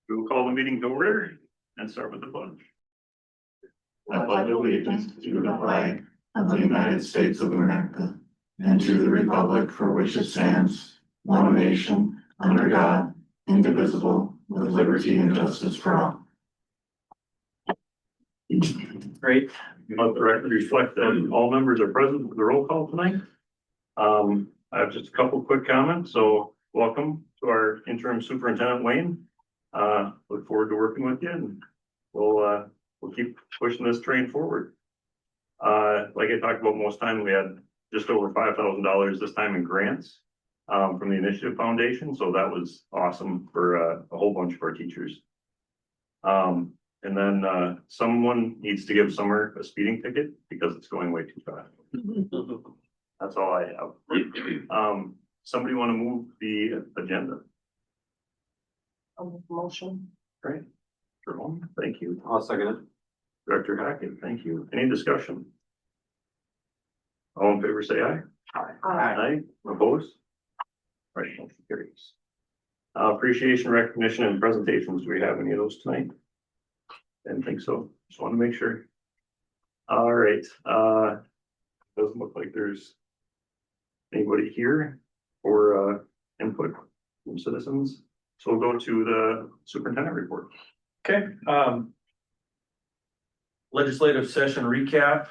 We will call the meeting to order and start with the pledge. I pledge allegiance to the flag of the United States of America and to the republic for which it stands, one nation, under God, indivisible, with liberty and justice for all. Great. Let the record reflect that all members are present for the roll call tonight. I have just a couple quick comments. So welcome to our interim superintendent, Wayne. Look forward to working with you, and we'll keep pushing this train forward. Like I talked about most time, we had just over $5,000 this time in grants from the Initiative Foundation. So that was awesome for a whole bunch of our teachers. And then someone needs to give Summer a speeding ticket because it's going way too fast. That's all I have. Somebody want to move the agenda? Motion. Great. Jerome, thank you. I'll second it. Director Hackett, thank you. Any discussion? All in favor, say aye. Aye. Opposed? Right, motion carries. Appreciation, recognition, and presentations. Do we have any of those tonight? Didn't think so. Just want to make sure. All right. Doesn't look like there's anybody here for input from citizens. So we'll go to the superintendent report. Okay, legislative session recap.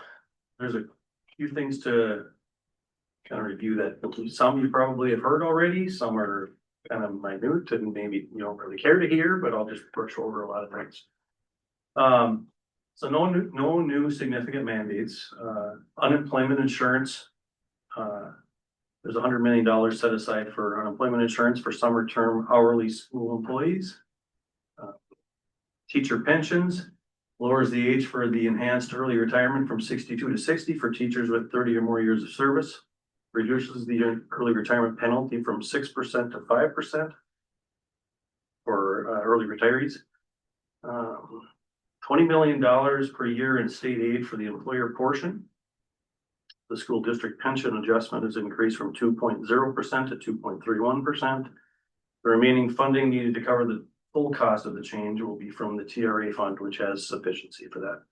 There's a few things to kind of review that some you probably have heard already, some are kind of minute and maybe you don't really care to hear, but I'll just brush over a lot of things. So no new significant mandates. Unemployment insurance. There's $100 million set aside for unemployment insurance for summer term hourly school employees. Teacher pensions lowers the age for the enhanced early retirement from 62 to 60 for teachers with 30 or more years of service. Reduces the early retirement penalty from 6% to 5% for early retirees. $20 million per year in state aid for the employer portion. The school district pension adjustment is increased from 2.0% to 2.31%. The remaining funding needed to cover the full cost of the change will be from the TRA fund, which has sufficiency for that.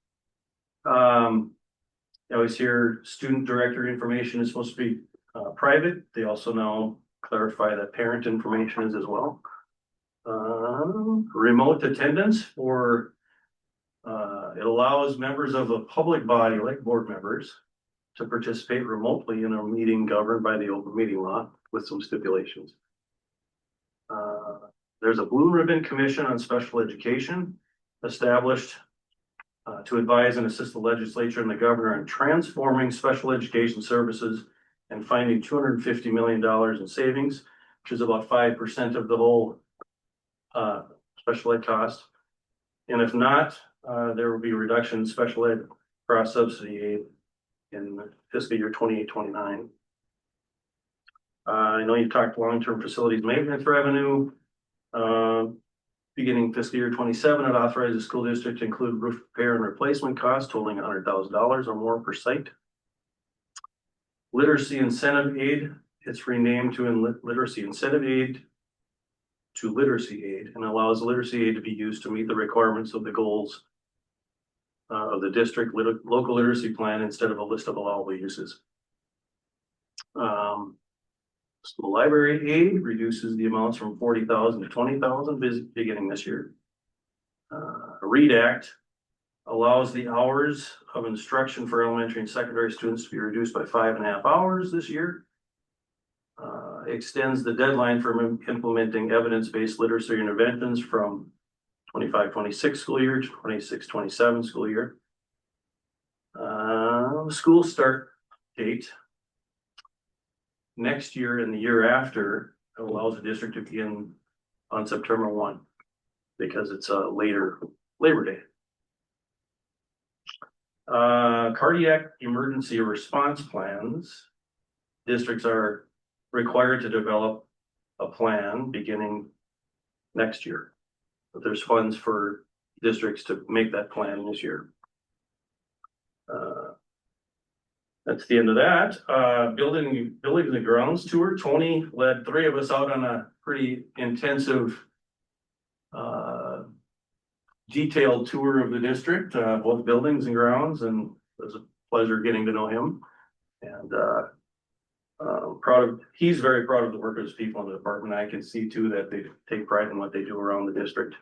I always hear student director information is supposed to be private. They also now clarify that parent information is as well. Remote attendance for it allows members of a public body like board members to participate remotely in a meeting governed by the open meeting law with some stipulations. There's a Blue Ribbon Commission on Special Education established to advise and assist the legislature and the governor in transforming special education services and finding $250 million in savings, which is about 5% of the whole special ed cost. And if not, there will be a reduction in special ed cross subsidy aid in fiscal year 28-29. I know you talked long-term facilities maintenance revenue. Beginning fiscal year 27, it authorizes the school district to include roof repair and replacement costs totaling $100,000 or more per site. Literacy incentive aid, it's renamed to literacy incentive aid to literacy aid, and allows literacy aid to be used to meet the requirements of the goals of the district local literacy plan instead of a list of allowable uses. School library aid reduces the amounts from $40,000 to $20,000 beginning this year. READ Act allows the hours of instruction for elementary and secondary students to be reduced by 5.5 hours this year. Extends the deadline for implementing evidence-based literacy interventions from 25-26 school year to 26-27 school year. School start date next year and the year after allows the district to begin on September 1 because it's a later Labor Day. Cardiac emergency response plans. Districts are required to develop a plan beginning next year. But there's funds for districts to make that plan this year. That's the end of that. Building the grounds tour. Tony led 3 of us out on a pretty intensive detailed tour of the district, both buildings and grounds, and it was a pleasure getting to know him. And, he's very proud of the work of his people in the department. I can see too that they take pride in what they do around the district.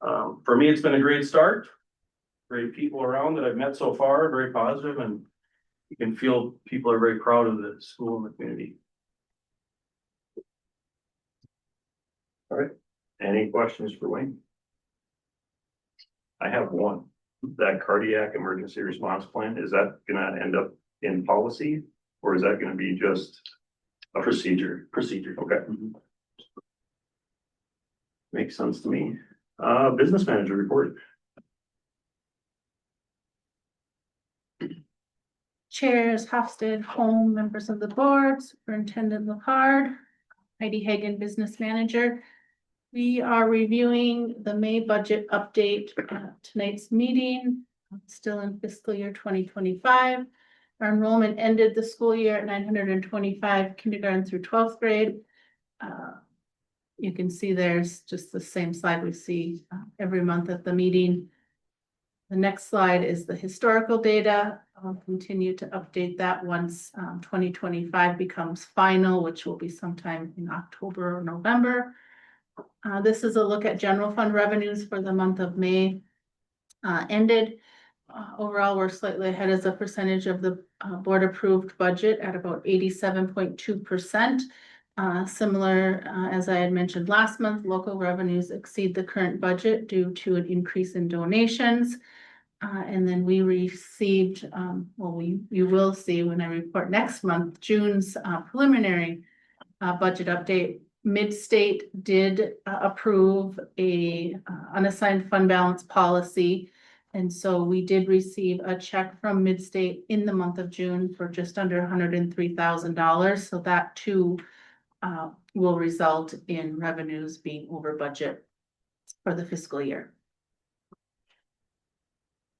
For me, it's been a great start. Great people around that I've met so far, very positive, and you can feel people are very proud of the school and the community. All right, any questions for Wayne? I have one. That cardiac emergency response plan, is that gonna end up in policy? Or is that gonna be just a procedure? Procedure. Okay. Makes sense to me. Business manager report. Chairs Hofstad, Holm, members of the board, Superintendent Lapard, Heidi Hagan, Business Manager. We are reviewing the May budget update at tonight's meeting, still in fiscal year 2025. Our enrollment ended the school year at 925 kindergarten through 12th grade. You can see there's just the same slide we see every month at the meeting. The next slide is the historical data. I'll continue to update that once 2025 becomes final, which will be sometime in October or November. This is a look at general fund revenues for the month of May ended. Overall, we're slightly ahead as a percentage of the board approved budget at about 87.2%. Similar, as I had mentioned last month, local revenues exceed the current budget due to an increase in donations. And then we received, you will see when I report next month, June's preliminary budget update. Midstate did approve a unassigned fund balance policy. And so we did receive a check from Midstate in the month of June for just under $103,000. So that too will result in revenues being over budget for the fiscal year.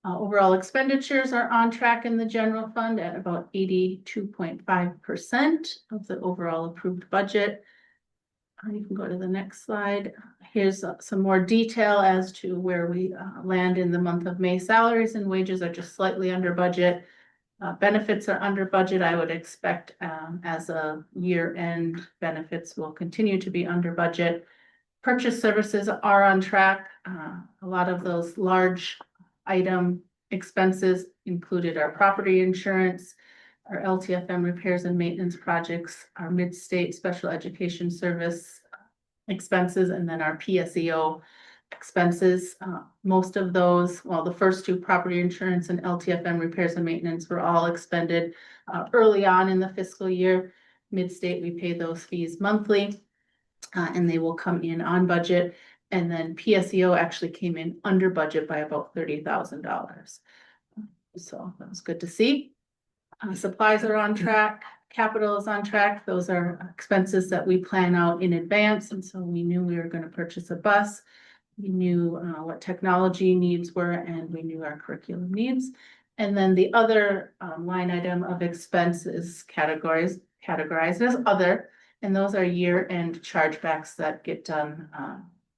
Overall expenditures are on track in the general fund at about 82.5% of the overall approved budget. You can go to the next slide. Here's some more detail as to where we land in the month of May. Salaries and wages are just slightly under budget. Benefits are under budget. I would expect as a year-end benefits will continue to be under budget. Purchase services are on track. A lot of those large item expenses included our property insurance, our LTFM repairs and maintenance projects, our Midstate special education service expenses, and then our PSEO expenses. Most of those, well, the first two, property insurance and LTFM repairs and maintenance, were all expended early on in the fiscal year. Midstate, we pay those fees monthly and they will come in on budget. And then PSEO actually came in under budget by about $30,000. So that was good to see. Supplies are on track. Capital is on track. Those are expenses that we plan out in advance. And so we knew we were going to purchase a bus. We knew what technology needs were, and we knew our curriculum needs. And then the other line item of expenses categorized as other, and those are year-end chargebacks that get done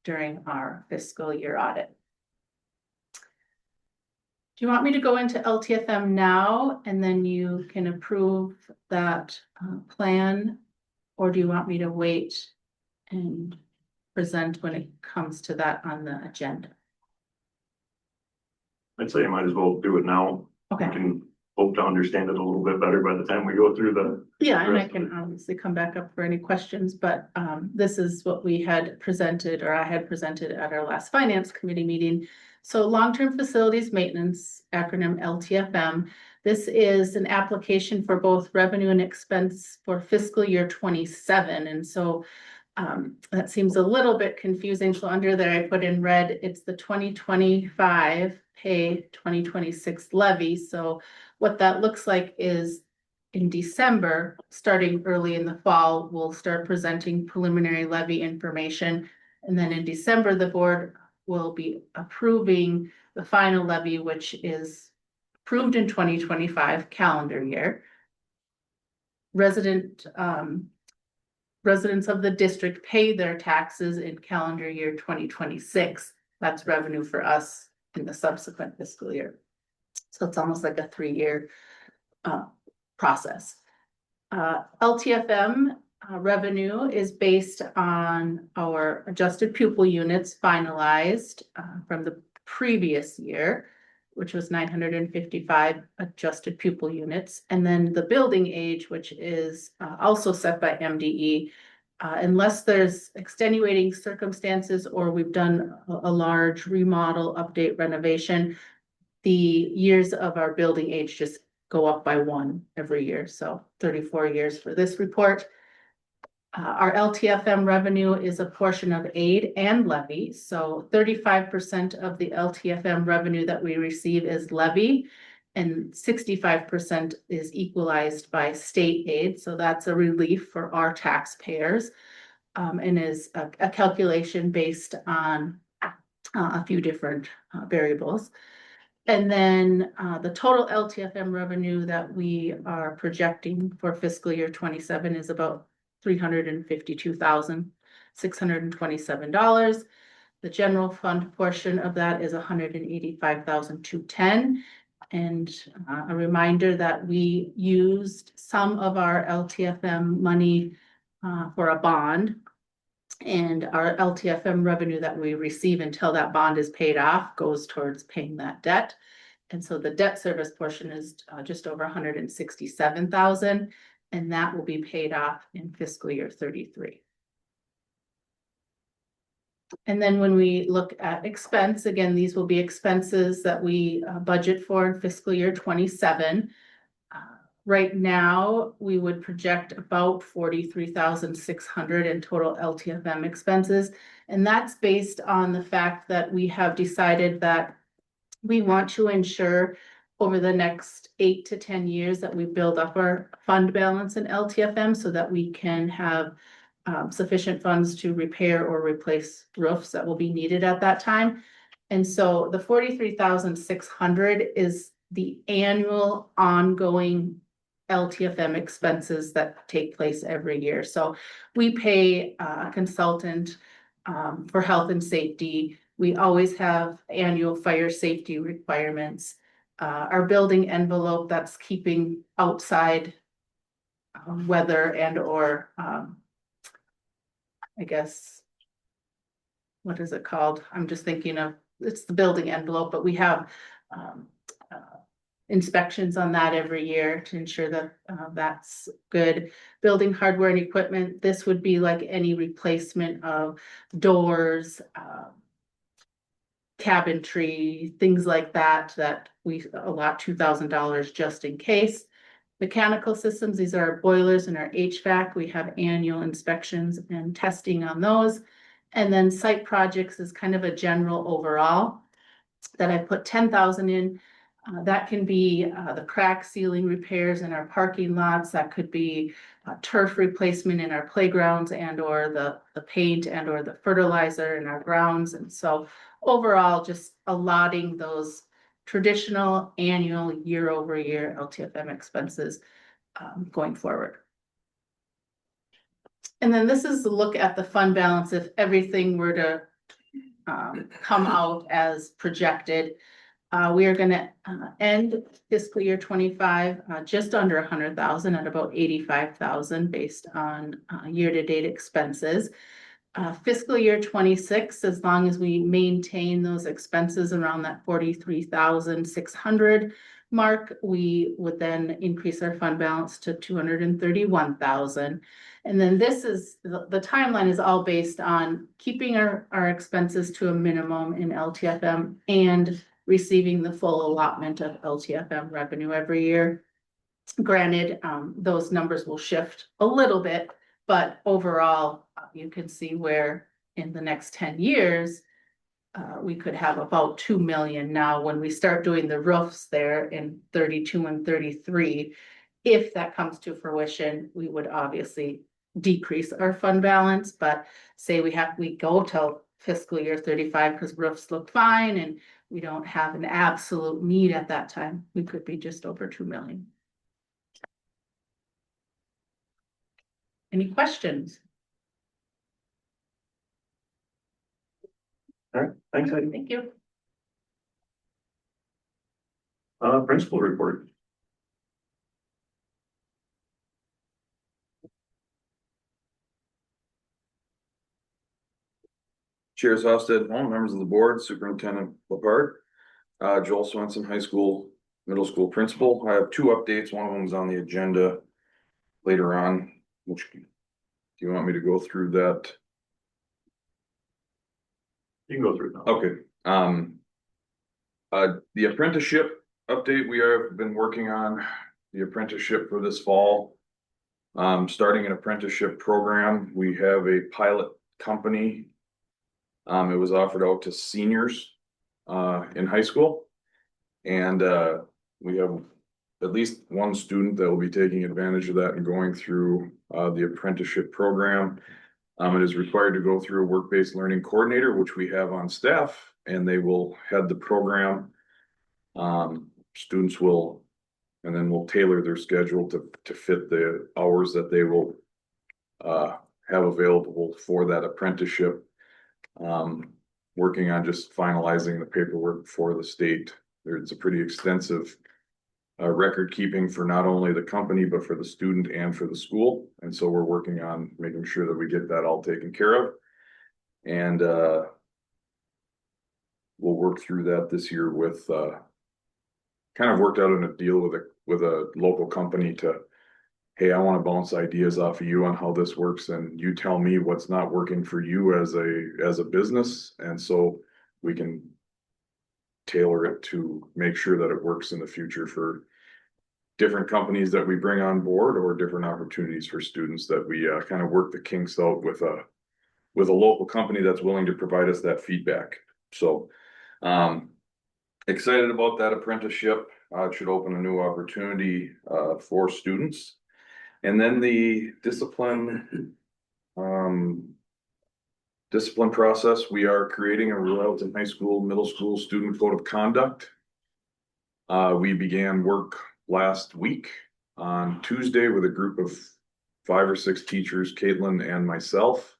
during our fiscal year audit. Do you want me to go into LTFM now and then you can approve that plan? Or do you want me to wait and present when it comes to that on the agenda? I'd say you might as well do it now. Okay. We can hope to understand it a little bit better by the time we go through the. Yeah, and I can obviously come back up for any questions, but this is what we had presented, or I had presented at our last finance committee meeting. So long-term facilities maintenance, acronym LTFM. This is an application for both revenue and expense for fiscal year 27. And so that seems a little bit confusing. So under there, I put in red, it's the 2025 pay 2026 levy. So what that looks like is in December, starting early in the fall, we'll start presenting preliminary levy information. And then in December, the board will be approving the final levy, which is approved in 2025 calendar year. Residents of the district pay their taxes in calendar year 2026. that's revenue for us in the subsequent fiscal year. So it's almost like a 3-year process. LTFM revenue is based on our adjusted pupil units finalized from the previous year, which was 955 adjusted pupil units. And then the building age, which is also set by MDE, unless there's extenuating circumstances or we've done a large remodel, update, renovation, the years of our building age just go up by 1 every year. So 34 years for this report. Our LTFM revenue is a portion of aid and levy. So 35% of the LTFM revenue that we receive is levy and 65% is equalized by state aid. So that's a relief for our taxpayers and is a calculation based on a few different variables. And then the total LTFM revenue that we are projecting for fiscal year 27 is about $352,627. The general fund portion of that is $185,210. And a reminder that we used some of our LTFM money for a bond. And our LTFM revenue that we receive until that bond is paid off goes towards paying that debt. And so the debt service portion is just over 167,000, and that will be paid off in fiscal year 33. And then when we look at expense, again, these will be expenses that we budget for in fiscal year 27. Right now, we would project about 43,600 in total LTFM expenses. And that's based on the fact that we have decided that we want to ensure over the next 8 to 10 years that we build up our fund balance in LTFM so that we can have sufficient funds to repair or replace roofs that will be needed at that time. And so the 43,600 is the annual ongoing LTFM expenses that take place every year. So we pay a consultant for health and safety. We always have annual fire safety requirements. Our building envelope, that's keeping outside weather and or I guess, what is it called? I'm just thinking of, it's the building envelope, but we have inspections on that every year to ensure that that's good. Building hardware and equipment, this would be like any replacement of doors, cabinetry, things like that, that we allot $2,000 just in case. Mechanical systems, these are our boilers and our HVAC. We have annual inspections and testing on those. And then site projects is kind of a general overall that I put 10,000 in. That can be the crack ceiling repairs in our parking lots. That could be turf replacement in our playgrounds and or the paint and or the fertilizer in our grounds. And so overall, just allotting those traditional annual year over year LTFM expenses going forward. And then this is a look at the fund balance if everything were to come out as projected. We are going to end fiscal year 25 just under 100,000 at about 85,000 based on year-to-date expenses. Fiscal year 26, as long as we maintain those expenses around that 43,600 mark, we would then increase our fund balance to 231,000. And then this is the timeline is all based on keeping our expenses to a minimum in LTFM and receiving the full allotment of LTFM revenue every year. Granted, those numbers will shift a little bit, but overall, you can see where in the next 10 years, we could have about 2 million. Now, when we start doing the roofs there in 32 and 33, if that comes to fruition, we would obviously decrease our fund balance, but say we go till fiscal year 35 because roofs look fine and we don't have an absolute need at that time, we could be just over 2 million. Any questions? All right, thanks, Heidi. Thank you. Principal report. Chairs Hofstad, all members of the board, Superintendent Lepard, Joel Swenson, high school, middle school principal. I have two updates. One of them is on the agenda later on. Which, do you want me to go through that? You can go through it now. Okay, the apprenticeship update, we have been working on the apprenticeship for this fall. Starting an apprenticeship program. We have a pilot company. It was offered out to seniors in high school. And we have at least one student that will be taking advantage of that and going through the apprenticeship program. It is required to go through a work-based learning coordinator, which we have on staff, and they will head the program. Students will, and then we'll tailor their schedule to fit the hours that they will have available for that apprenticeship. Working on just finalizing the paperwork for the state. There's a pretty extensive record keeping for not only the company, but for the student and for the school. And so we're working on making sure that we get that all taken care of. And we'll work through that this year with kind of worked out in a deal with a local company to, hey, I want to bounce ideas off of you on how this works, and you tell me what's not working for you as a business. And so we can tailor it to make sure that it works in the future for different companies that we bring on board, or different opportunities for students that we kind of work the kinks out with a local company that's willing to provide us that feedback. So excited about that apprenticeship. It should open a new opportunity for students. And then the discipline process, we are creating a Royalton High School, middle school student code of conduct. We began work last week on Tuesday with a group of 5 or 6 teachers, Caitlin and myself.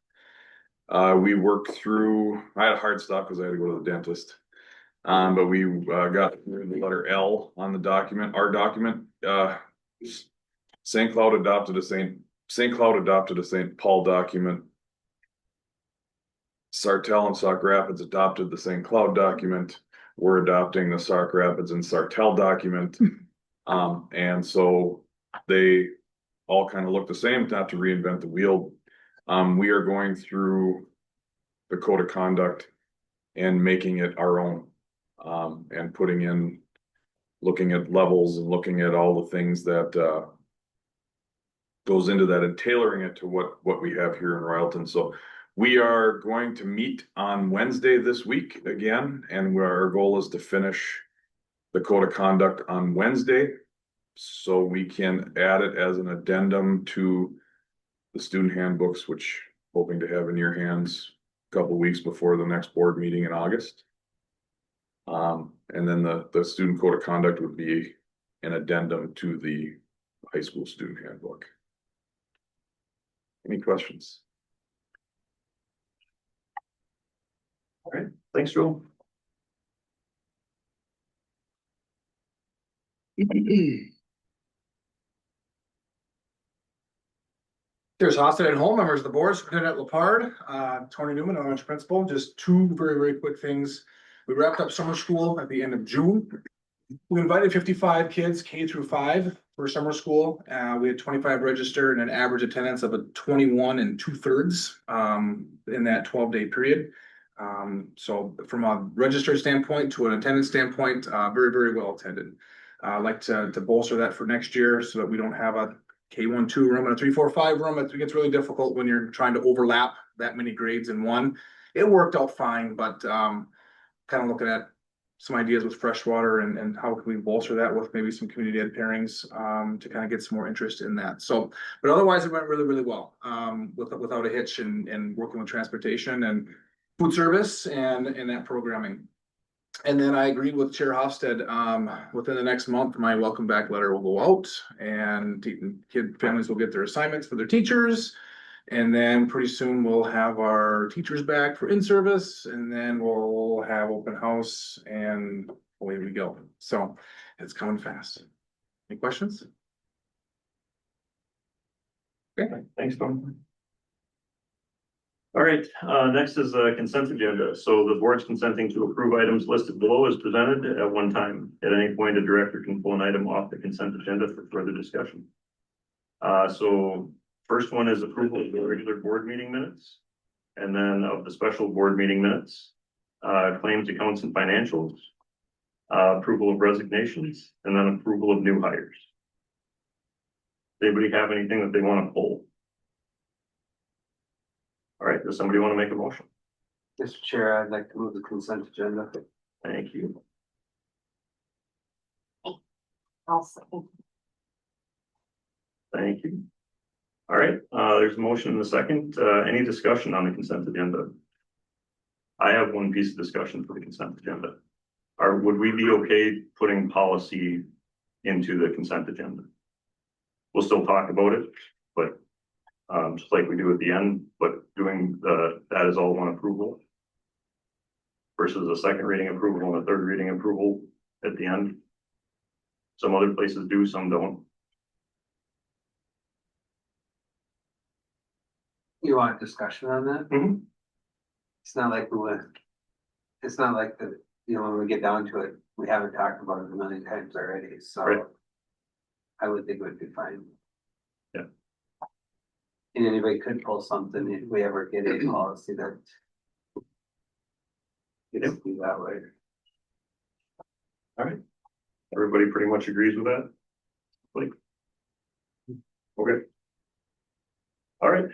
We worked through, I had a hard stop because I had to go to the dentist. But we got through the letter L on the document, our document. St. Cloud adopted a St. Paul document. Sartell and Sauk Rapids adopted the St. Cloud document. We're adopting the Sauk Rapids and Sartell document. And so they all kind of look the same, not to reinvent the wheel. We are going through the code of conduct and making it our own, and putting in, looking at levels and looking at all the things that goes into that, and tailoring it to what we have here in Royalton. So we are going to meet on Wednesday this week again, and our goal is to finish the code of conduct on Wednesday, so we can add it as an addendum to the student handbooks, which hoping to have in your hands a couple weeks before the next board meeting in August. And then the student code of conduct would be an addendum to the high school student handbook. Any questions? All right, thanks, Joel. There's Hofstad at home, members of the board, Superintendent Lepard, Tony Newman, elementary principal. Just two very, very quick things. We wrapped up summer school at the end of June. We invited 55 kids, K through 5, for summer school. We had 25 registered and an average attendance of a 21 2/3 in that 12-day period. So from a registered standpoint to an attendance standpoint, very, very well attended. I'd like to bolster that for next year so that we don't have a K1-2 room and a 3-4-5 room. It gets really difficult when you're trying to overlap that many grades in one. It worked out fine, but kind of looking at some ideas with freshwater and how can we bolster that with maybe some community ed pairings to kind of get some more interest in that. So, but otherwise it went really, really well without a hitch, and working with transportation and food service and that programming. And then I agreed with Chair Hofstad, within the next month, my welcome back letter will go out, and kid families will get their assignments for their teachers. And then pretty soon we'll have our teachers back for in-service, and then we'll have open house and away we go. So it's coming fast. Any questions? Thanks, Tom. All right, next is the consent agenda. So the board's consenting to approve items listed below as presented at one time. At any point, a director can pull an item off the consent agenda for further discussion. So first one is approval of the regular board meeting minutes. And then of the special board meeting minutes, claims, accounts, and financials, approval of resignations, and then approval of new hires. Does anybody have anything that they want to pull? All right, does somebody want to make a motion? Mr. Chair, I'd like to move the consent agenda. Thank you. I'll second. Thank you. All right, there's a motion in a second. Any discussion on the consent agenda? I have one piece of discussion for the consent agenda. Would we be okay putting policy into the consent agenda? We'll still talk about it, but just like we do at the end, but doing that is all one approval versus a second reading approval and a third reading approval at the end. Some other places do, some don't. You want discussion on that? Mhm. It's not like it's not like when we get down to it, we haven't talked about it a million times already, so. Right. I would think it would be fine. Yeah. And anybody could pull something if we ever get a policy that. It's be that way. All right. Everybody pretty much agrees with that? Like. Okay. All right,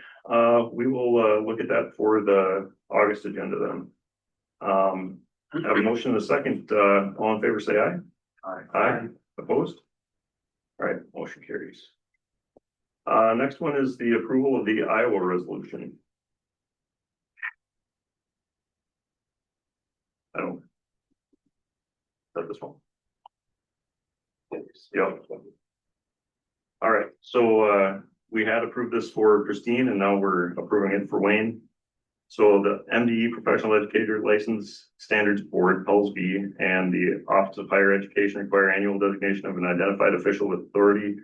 we will look at that for the August agenda then. I have a motion and a second, all in favor, say aye. Aye. Opposed? All right, motion carries. Next one is the approval of the Iowa resolution. I don't. Is that this one? Yep. All right, so we had approved this for Christine and now we're approving it for Wayne. So the MDE Professional Educator License Standards Board, PELSB, and the Office of Higher Education require annual designation of an identified official with authority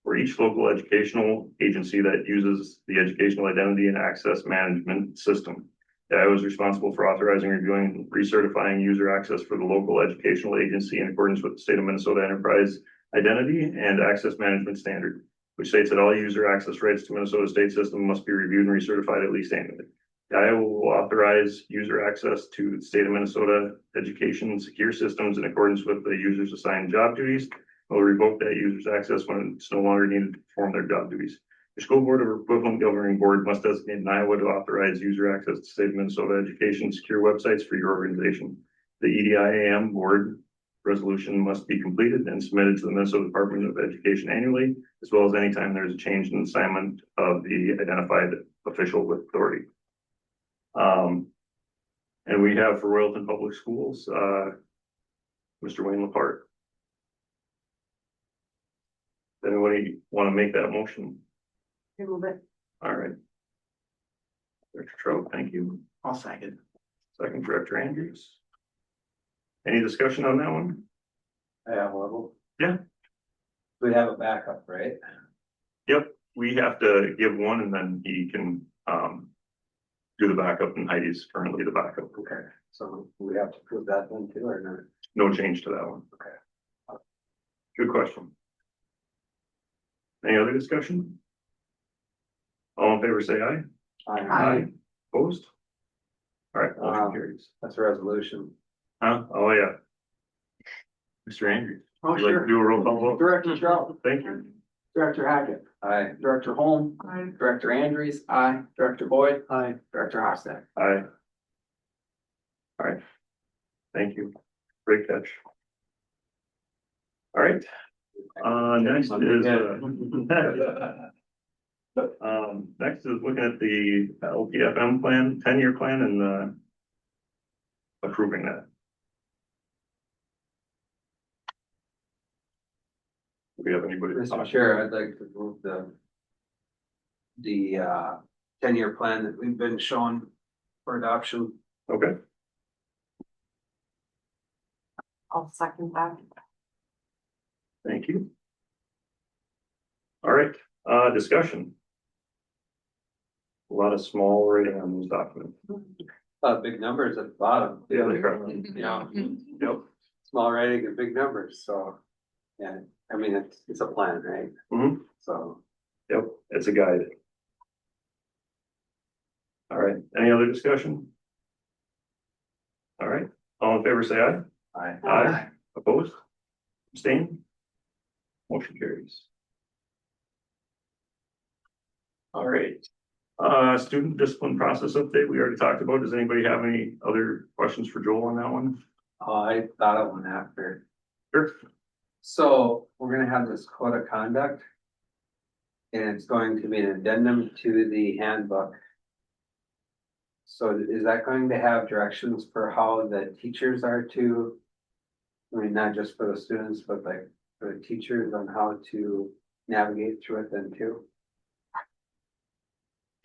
for each local educational agency that uses the Educational Identity and Access Management System. I was responsible for authorizing, reviewing, and recertifying user access for the local educational agency in accordance with the State of Minnesota Enterprise Identity and Access Management Standard, which states that all user access rights to Minnesota state system must be reviewed and recertified at least annually. Iowa will authorize user access to the state of Minnesota education secure systems in accordance with the user's assigned job duties. Will revoke that user's access when it's no longer needed to perform their job duties. The school board or equivalent governing board must designate an Iowa to authorize user access to state of Minnesota education secure websites for your organization. The EDIAM board resolution must be completed and submitted to the Minnesota Department of Education annually, as well as anytime there is a change in assignment of the identified official with authority. And we have for Royalton Public Schools, Mr. Wayne Lepart. Does anybody want to make that motion? A little bit. All right. Director Trout, thank you. I'll second. Second, Director Andrews. Any discussion on that one? I have a little. Yeah. We have a backup, right? Yep, we have to give one and then he can do the backup, and Heidi's currently the backup. Okay, so we have to prove that then too, or not? No change to that one. Okay. Good question. Any other discussion? All in favor, say aye. Aye. Opposed? All right, motion Wow. carries. That's a resolution. Huh? Oh, yeah. Mr. Andrews. Oh, would you like to sure. do a roll call vote? Director Trout, Thank you. Director Hackett, Aye. Director Holm, Director Andrews, aye, Director Boyd, Aye. Director Hofstad. Aye. All right. Thank you. Great catch. All right. Next is, next is looking at the LPFM plan, 10-year plan and, approving that. Do we have anybody? to Mr. talk? Chair, I'd like to move the 10-year plan that we've been shown for adoption. Okay, I'll second that. thank you. All right, discussion. A lot of small writing on those documents. Big numbers at the bottom. Yeah, they are. Yeah, yep, small writing and big numbers, so, yeah, I mean, it's a plan, right? Mhm. So, Yep, it's a guide. All right, any other discussion? All right, all in favor, say aye. I. Aye. Opposed? Abstain? Motion carries. All right, student discipline process update, we already talked about. Does anybody have any other questions for Joel on that one? I thought of one after. Sure. So we're gonna have this code of conduct. And it's going to be an addendum to the handbook. So is that going to have directions for how the teachers are to? I mean, not just for the students, but like for the teachers on how to navigate through it then too?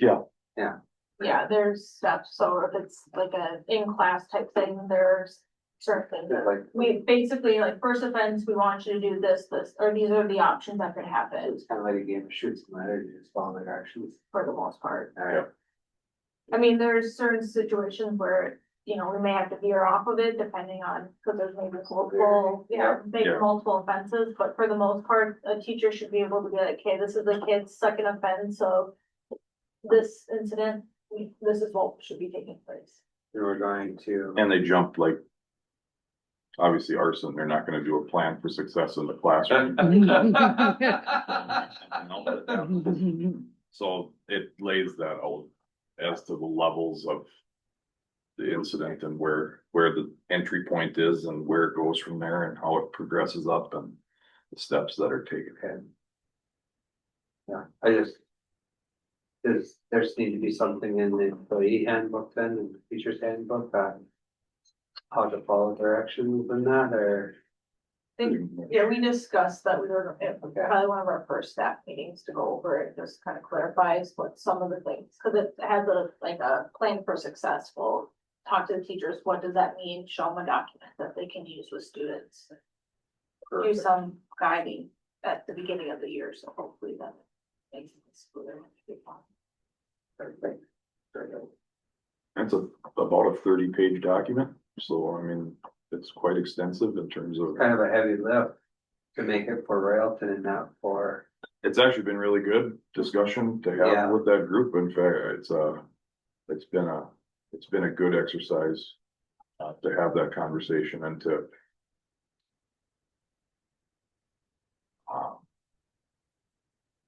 Yeah, there's steps, so if it's like a in-class type thing, there's certain things. Like, We basically, like, first offense, we want you to do this, or these are the options that could happen it's kind of like a game of shoots and ladders, you just follow the directions. for the most part. Alright, I mean, there's certain situations where, you know, we may have to veer off of it depending on, because there's maybe multiple, maybe Yeah. multiple offenses, but for the most part, a teacher should be able to be like, okay, this is the kid's second offense, so this incident, this is what should be taking place. and we're going to, And they jumped like. Obviously arson, they're not gonna do a plan for success in the classroom. So it lays that out as to the levels of. The incident and where the entry point is and where it goes from there and how it progresses up and the steps that are taken. yeah, I just. There's need to be something in the employee handbook then, and the teacher's handbook that. How to follow directions and that, or, Yeah, we discussed that we were, probably one of our first staff meetings to go over it, just kind of clarifies what some of the things, because it has a plan for success. We'll talk to the teachers, what does that mean, show them a document that they can use with students. Do some guiding at the beginning of the year, so hopefully that makes it smoother. Perfect. Very good. It's about a 30-page document, so I mean, it's quite extensive in terms of. Kind of a heavy lift to make it for Railton and not for, It's actually been really good discussion to Yeah. have with that group. In fact, it's been a good exercise. To have that conversation and to.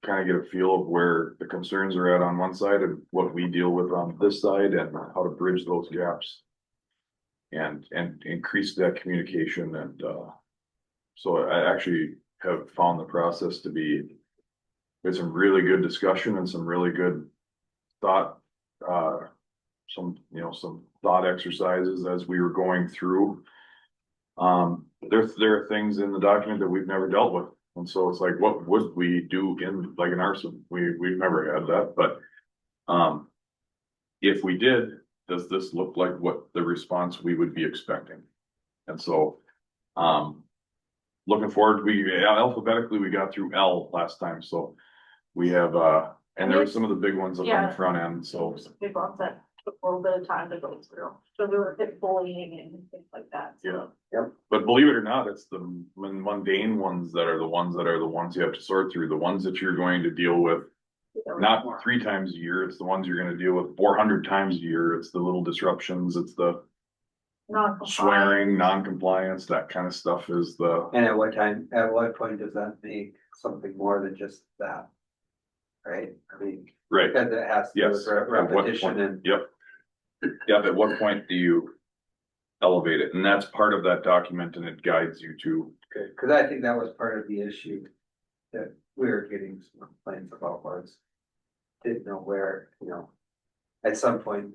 Kind of get a feel of where the concerns are at on one side and what we deal with on this side and how to bridge those gaps. And increase that communication and, so I actually have found the process to be. There's some really good discussion and some really good thought, some thought exercises as we were going through. There are things in the document that we've never dealt with. And so it's like, what would we do in like an arson? We've never had that, but, if we did, does this look like what the response we would be expecting? And so, looking forward, alphabetically, we got through L last time, so we have, and there were some of the big ones up on the front end, so. Some big ones that took a little bit of time to go through, so we were hit bullying and things like that. Yeah. Yep. But believe it or not, it's the mundane ones that are the ones you have to sort through, the ones that you're going to deal with. Not 3 times a year, it's the ones you're gonna deal with 400 times a year, it's the little disruptions, it's the swearing, non-compliance, that kind of stuff is the. and at what point does that make something more than just that? Right, I mean, Right, because it has to do yes. with At what repetition point? and, Yep. Yep, at what point do you elevate it? And that's part of that document and it guides you to. cause I think that was part of the issue. That we were getting some complaints about was. Didn't know where, at some point,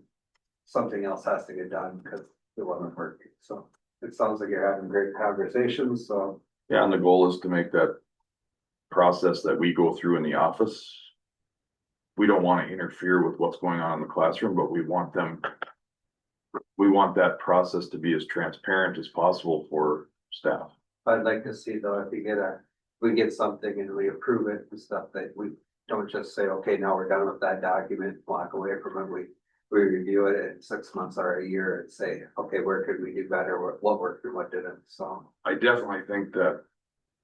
something else has to get done because it wasn't working, so. It sounds like you're having great conversations, so. Yeah, and the goal is to make that process that we go through in the office we don't want to interfere with what's going on in the classroom, but we want that process to be as transparent as possible for staff. I'd like to see though, if we get something and we approve it and stuff, that we don't just say, okay, now we're done with that document, walk away from it. We review it in 6 months or a year and say, okay, where could we do better? What worked and what didn't? So. I definitely think that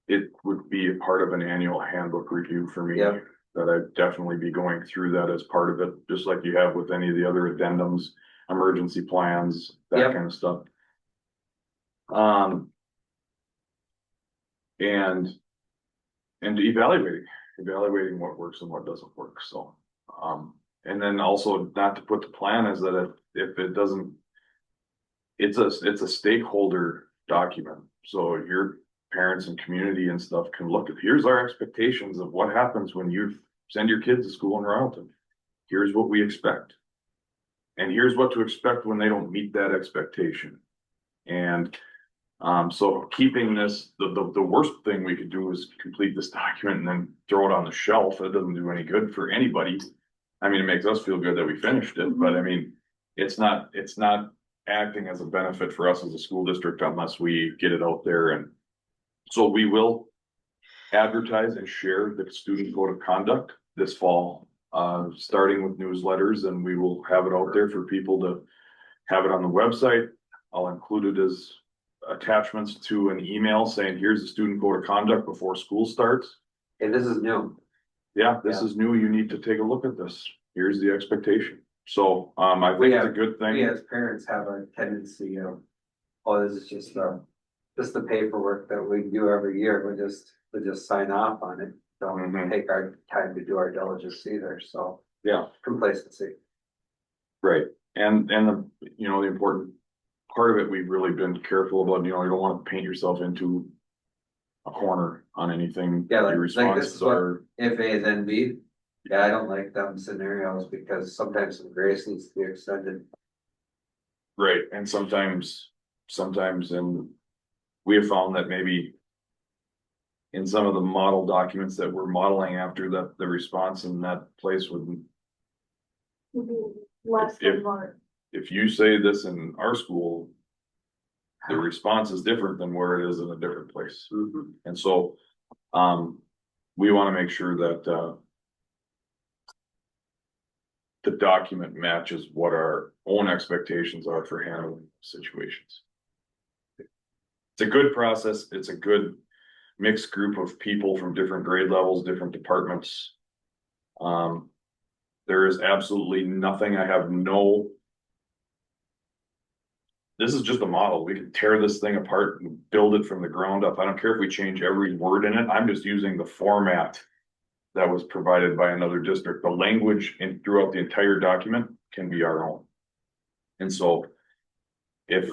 it would be a part of an annual handbook review for me. Yep. That I'd definitely be going through that as part of it, just like you have with any of the other addendums, emergency plans, that Yep. kind of stuff. And evaluating what works and what doesn't work, so. And then also not to put the plan is that if it doesn't. It's a stakeholder document, so your parents and community and stuff can look at, here's our expectations of what happens when you send your kids to school in Rowlton. Here's what we expect. And here's what to expect when they don't meet that expectation. And so keeping this, the worst thing we could do is complete this document and then throw it on the shelf. It doesn't do any good for anybody. I mean, it makes us feel good that we finished it, but I mean, it's not acting as a benefit for us as a school district unless we get it out there. And so we will advertise and share the student code of conduct this fall, starting with newsletters, and we will have it out there for people to have it on the website. I'll include it as attachments to an email saying, here's the student code of conduct before school starts. And this is new. Yeah, this is new. You need to take a look at this. Here's the expectation. So, I think it's a good thing. We as parents have a tendency of, oh, this is just the paperwork that we do every year. We just sign off on it. Don't take our time to do our diligence either. So. Yeah. Complacency. Right. And the, the important part of it, we've really been careful about, you don't want to paint yourself into a corner on anything. Yeah, Your responses are. If A, then B. Yeah, I don't like them scenarios because sometimes some grace needs to be extended. Right, and sometimes, and we have found that maybe in some of the model documents that we're modeling after, that the response in that place would. Less than one. If you say this in our school, the response is different than where it is in a different place. Mm-hmm. And so, we want to make sure that, the document matches what our own expectations are for handling situations. It's a good process. It's a good mixed group of people from different grade levels, different departments. There is absolutely nothing. This is just a model. We can tear this thing apart and build it from the ground up. I don't care if we change every word in it. I'm just using the format that was provided by another district. The language throughout the entire document can be our own. And so if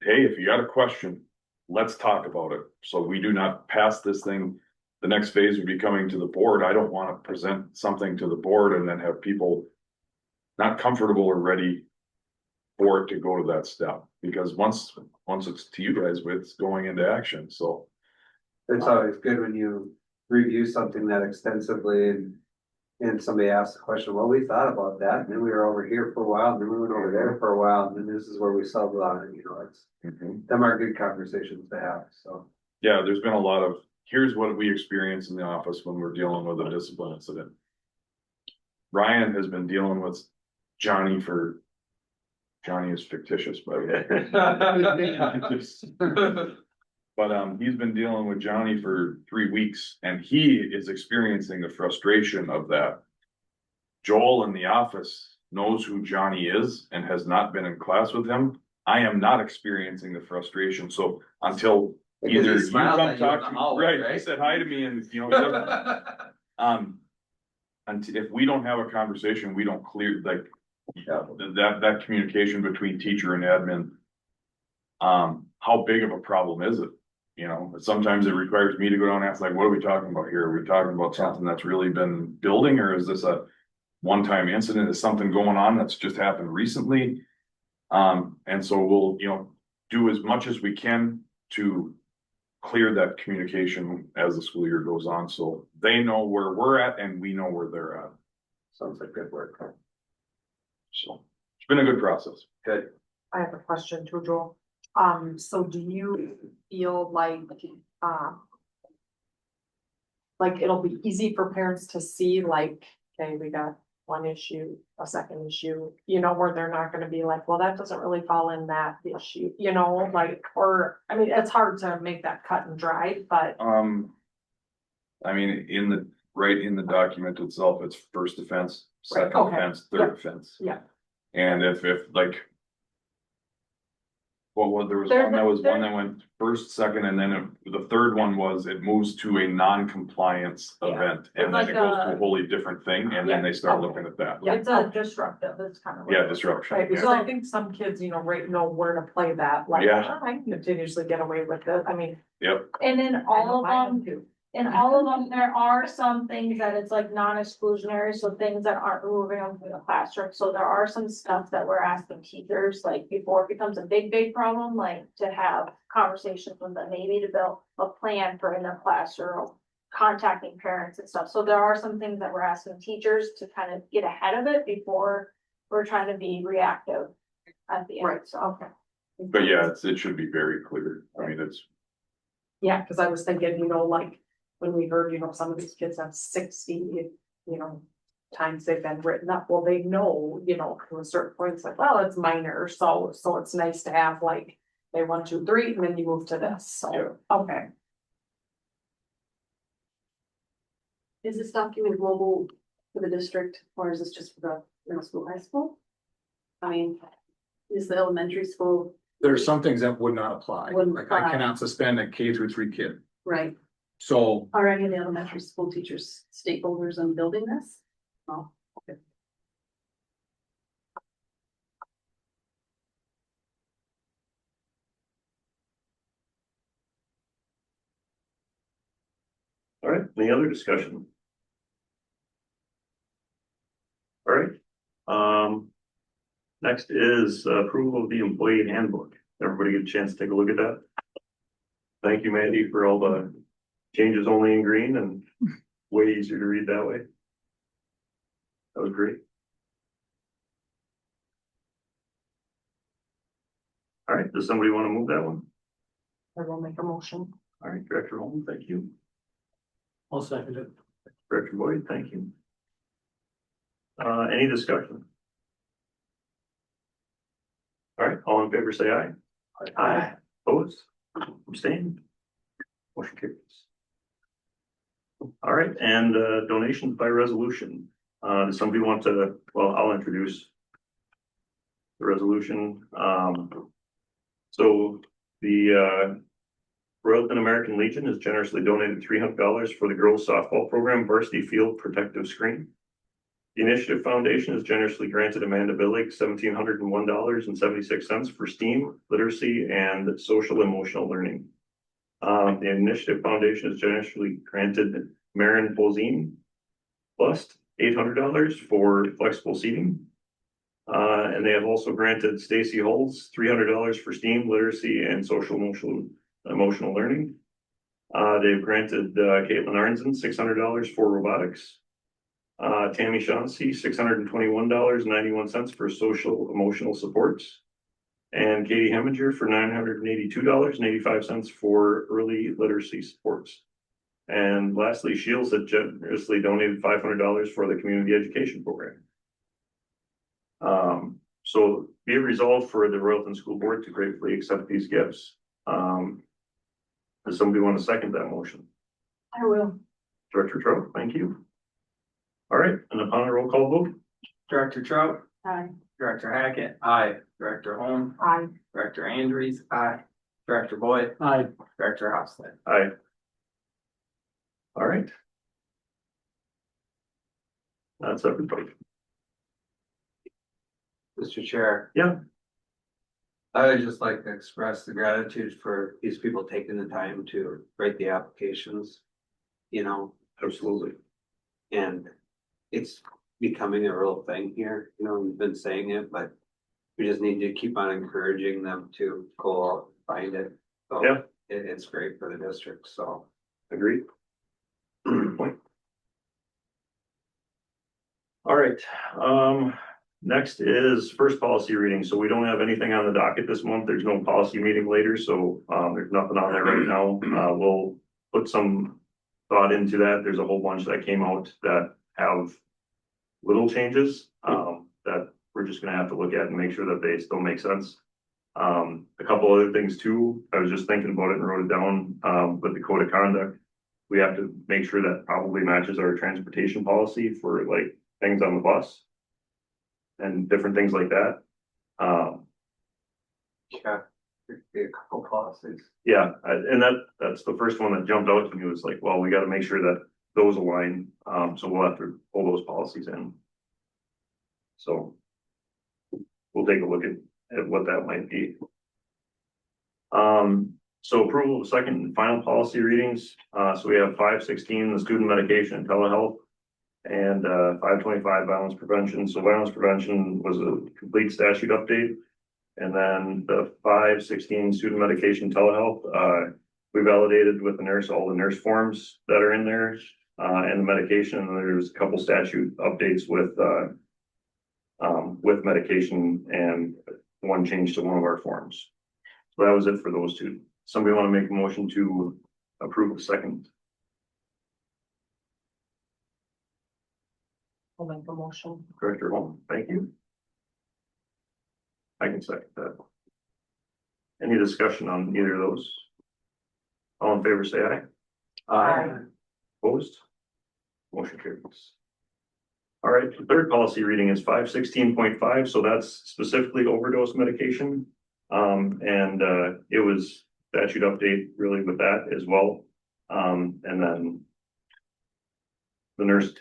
you got a question, let's talk about it. So we do not pass this thing. The next phase would be coming to the board. I don't want to present something to the board and then have people not comfortable or ready for it to go to that step. Because once it's to you guys, it's going into action. So it's always good when you review something that extensively and somebody asks a question, well, we thought about that, and then we were over here for a while, and then we went over there for a while, and then this is where we settled on it, it's them are good conversations to have, so. Yeah, there's been a lot of, here's what we experience in the office when we're dealing with a discipline incident. Ryan has been dealing with Johnny is fictitious, by the way. But he's been dealing with Johnny for 3 weeks and he is experiencing the frustration of that. Joel in the office knows who Johnny is and has not been in class with him. I am not experiencing the frustration. So until either you come talk to me, right? He said hi to me and until if we don't have a conversation, we don't clear that communication between teacher and admin. How big of a problem is it? Sometimes it requires me to go down and ask, like, what are we talking about here? Are we talking about something that's really been building, or is this a one-time incident? Is something going on that's just happened recently? And so we'll, do as much as we can to clear that communication as the school year goes on. So they know where we're at and we know where they're at. Sounds like good work. So it's been a good process. Good. I have a question too, Joel. So do you feel like it'll be easy for parents to see like, okay, we got one issue, a second issue, you know, where they're not gonna be like, well, that doesn't really fall in that issue, you know, like, or, I mean, it's hard to make that cut and dry, but. I mean, right in the document itself, it's first offense, Right, second okay, offense, yeah. third offense. Yeah. And if like. Well, there was There- one that was there- one that went first, second, and then the third one was it moves to a non-compliance Yeah. event. And It's then it like goes to a- a wholly different thing, and Yeah, then they start okay. looking at that. Yeah. It's a disruptive, it's kind of. Yeah, disruption. Right, because yeah. I think some kids, you know, right, know where to play that, like, Yeah. I can continuously get away with it, I mean. Yep, And in I know all of I them, am too. in all of them, there are some things that it's like non-exclusionary, so things that aren't removing them from the classroom. So there are some stuff that we're asking teachers, like before it becomes a big problem, like to have conversations with them, maybe to build a plan for in the classroom, contacting parents and stuff. So there are some things that we're asking teachers to kind of get ahead of it before we're trying to be reactive at the end. Right, so, okay. but yeah, it should be very clear. I mean, it's, Yeah, cause I was thinking, you know, like, when we heard, you know, some of these kids have 60, you know, times they've been written up, well, they know, you know, to a certain point, it's like, well, it's minor, so it's nice to have like, they 1, 2, 3, and then you move to this, so, okay. Is this document global for the district, or is this just for the middle school, high school? I mean, is the elementary school, There are some things that would not apply, Wouldn't like I apply. cannot suspend a K-3 kid, right, so. are any of the elementary school teachers stakeholders in building this? Oh, okay. All right, any other discussion? All right, next is approval of the employee handbook. Everybody get a chance to take a look at that? Thank you, Mandy, for all the changes only in green and way easier to read that way. That was great. All right, does somebody want to move that one? I will make a motion. All right, Director Holmes, thank you. I'll second it. Director Boyd, thank you. Any discussion? All right, all in favor, say aye. Aye. Opposed, abstained, motion carries. All right, and donations by resolution. Does somebody want to, well, I'll introduce the resolution. So the Royalton American Legion has generously donated $300 for the girls softball program varsity field protective screen. The Initiative Foundation has generously granted Amanda Billig $1,701.76 for STEAM, literacy, and social emotional learning. The Initiative Foundation has generously granted Marin Bozine Bust $800 for flexible seating. And they have also granted Stacy Holtz $300 for STEAM, literacy, and social emotional learning. They've granted Caitlin Arnzen $600 for robotics. Tammy Chauncey $621.91 for social emotional supports. And Katie Heminger for $982.85 for early literacy supports. And lastly, Shields had generously donated $500 for the community education program. So be it resolved for the Royalton School Board to gratefully accept these gifts. Does somebody want to second that motion? I will. Director Trout, thank you. All right, and upon a roll call vote, Director Trout, Aye. Director Hackett. Aye. Director Holm, Aye. Director Andrews. Aye. Director Boyd. Aye. Director Hofstad. aye. All right. That's everybody. Mr. Chair. Yeah. I would just like to express the gratitude for these people taking the time to write the applications. You know, Absolutely. and it's becoming a real thing here, you know, we've been saying it, but we just need to keep on encouraging them to go out and find it. So Yeah. it's great for the district, so. Agreed. Good point. All right, next is first policy reading. So we don't have anything on the docket this month. There's no policy meeting later, so there's nothing on there right now. We'll put some thought into that. There's a whole bunch that came out that have little changes that we're just gonna have to look at and make sure that they still make sense. A couple other things too, I was just thinking about it and wrote it down, with the code of conduct. We have to make sure that probably matches our transportation policy for like things on the bus. And different things like that. Yeah, there'd be a couple policies. Yeah, and that's the first one that jumped out to me was like, well, we gotta make sure that those align, so we'll have to pull those policies in. So. We'll take a look at what that might be. So approval of second and final policy readings, so we have 516, the student medication and telehealth. And 525 violence prevention. So violence prevention was a complete statute update. And then the 516 student medication telehealth, we validated with the nurse, all the nurse forms that are in there, and the medication. And there's a couple statute updates with medication and one change to one of our forms. So that was it for those two. Somebody want to make a motion to approve the second? I'll make a motion. Director Holm, thank you. I can second that. Any discussion on either of those? All in favor, say aye. Aye. Opposed? Motion carries. All right, the third policy reading is 516.5, so that's specifically overdose medication. It was statute update really with that as well. And then the nurse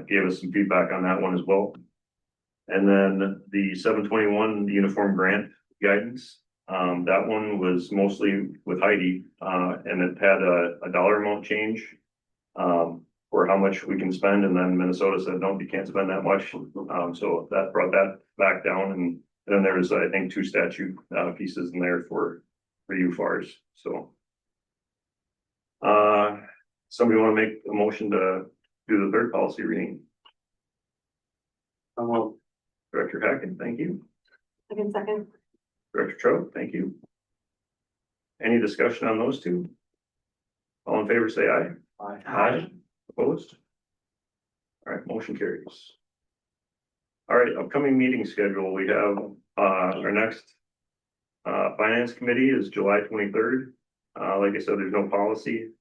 gave us some feedback on that one as well. And then the 721, the uniform grant guidance, that one was mostly with Heidi, and it had a dollar amount change for how much we can spend. And then Minnesota said, no, you can't spend that much. So that brought that back down. And then there was, I think, 2 statute pieces in there for UFARs. So somebody want to make a motion to do the third policy reading? Director Hacken, thank you. Second. Director Trout, thank you. Any discussion on those two? All in favor, say aye. Aye. Opposed? All right, motion carries. All right, upcoming meeting schedule. We have our next finance committee is July 23rd. Like I said, there's no policy.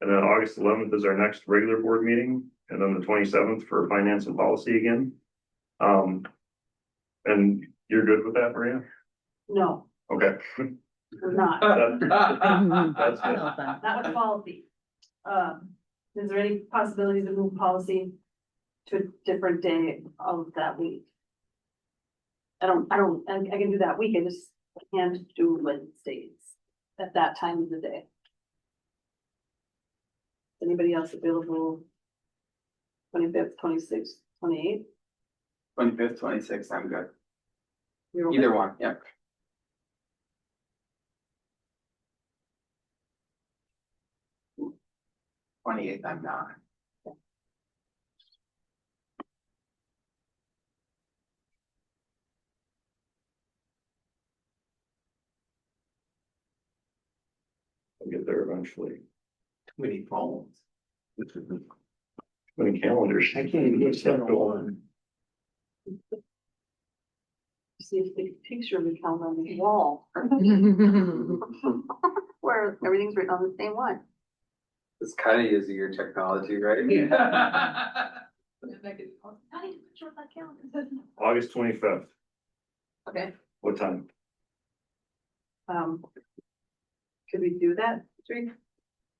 And then August 11th is our next regular board meeting. And then the 27th for finance and policy again. And you're good with that, Maria? No, Okay. we're not. That's good. Not with policy. Is there any possibility to move policy to a different day of that week? I can do that week, I just can't do Wednesdays at that time of the day. Anybody else available? 25th, 26th, 28th? 25th, 26th, I'm good. You're okay? Either one, yep. '28th, I'm not. I'll get there eventually. Too many phones. Too many calendars. I can't even get Stuff seven going on. See if the picture we count on the wall. Where everything's written on the same one. It's kind of using your technology, right? August 25th, Okay, what time? could we do that 3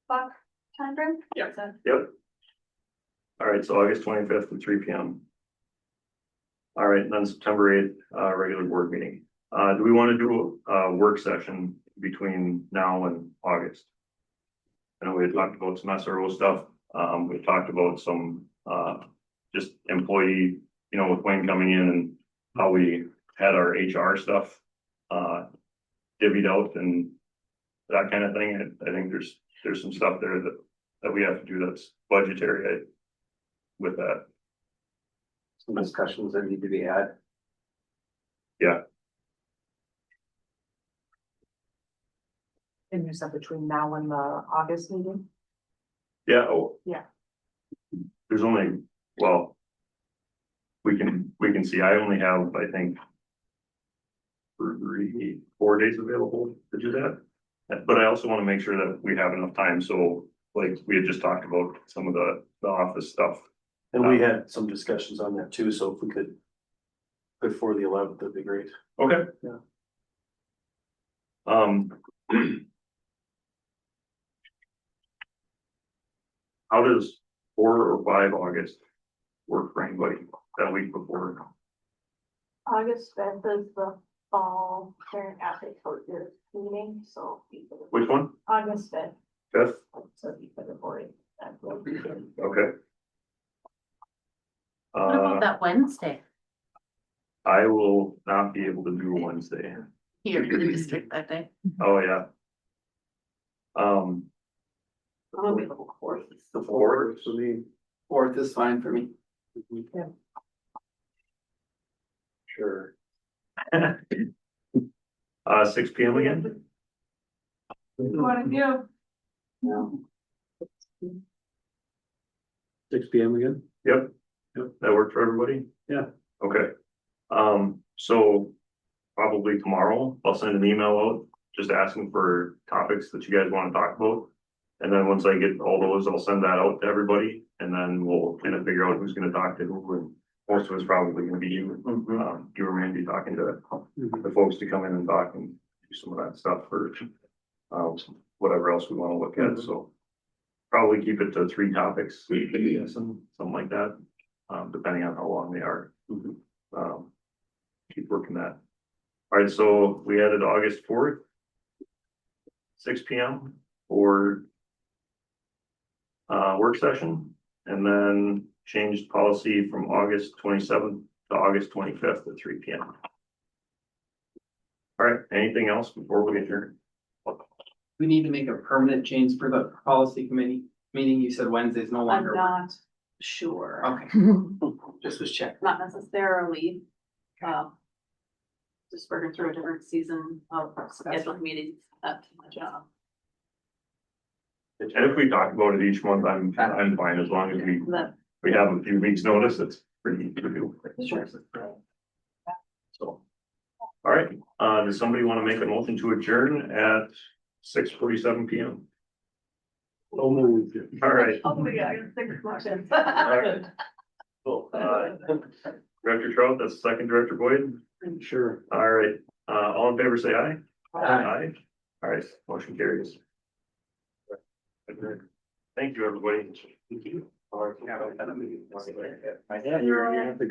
o'clock time frame? Yeah. Is that- Yep. All right, so August 25th at 3 p.m. All right, and then September 8th, regular board meeting. Do we want to do a work session between now and August? I know we had talked about some SRO stuff. We talked about some, just employee, you know, with Wayne coming in and how we had our HR stuff, divvied out and that kind of thing. I think there's some stuff there that we have to do that's budgetary with that. some discussions that need to be had. And you said between now and the August meeting? Yeah, oh. Yeah. There's only, well. We can see, I only have, I think. 4 days available to do that. But I also want to make sure that we have enough time, so like we had just talked about some of the office stuff. And we had some discussions on that too, so if we could. Before the 11th, that'd be great. Okay. Yeah. How does 4 or 5 August work for anybody that week before? August fifth is the fall parent athlete coaches meeting, so. Which one? August fifth, 5th? so be for the board. Okay. What about that Wednesday? I will not be able to do Wednesday. Here in the district that day. Oh, yeah. I'm available for it. The 4th for me. Fourth is fine for me. Sure. 6 P.M. again? What do you? No. 6 P.M. again? Yep. Yep. That worked for everybody? Yeah. Okay. So probably tomorrow, I'll send an email out just asking for topics that you guys want to talk about. And then once I get all those, I'll send that out to everybody and then we'll kind of figure out who's gonna talk to who, and most of it's probably gonna be you. You or Mandy talking to the folks to come in and talk and do some of that stuff for whatever else we want to look at, so. Probably keep it to 3 topics, something like that, depending on how long they are. Keep working that. All right, so we added August 4th. 6 P.M. for work session, and then changed policy from August 27th to August 25th at 3 P.M. All right, anything else before we adjourn? We need to make a permanent change for the policy committee, meaning you said Wednesday's no I'm longer. not sure, Okay, just was checking. not necessarily, just working through a different season of scheduled meetings at my job. And if we talk about it each month, I'm fine, as long as That, we have a few weeks' notice, it's pretty easy to do. Sure. So, all right, does somebody want to make a motion to adjourn at 6:47 P.M.? Oh, moved. All right. oh my God, I got 6 questions. Cool. Director Trout, that's second, Director Boyd. Sure. All right, all in favor, say aye. Aye. All right, motion carries. Thank you, everybody. Thank you. Yeah, you're gonna have to go.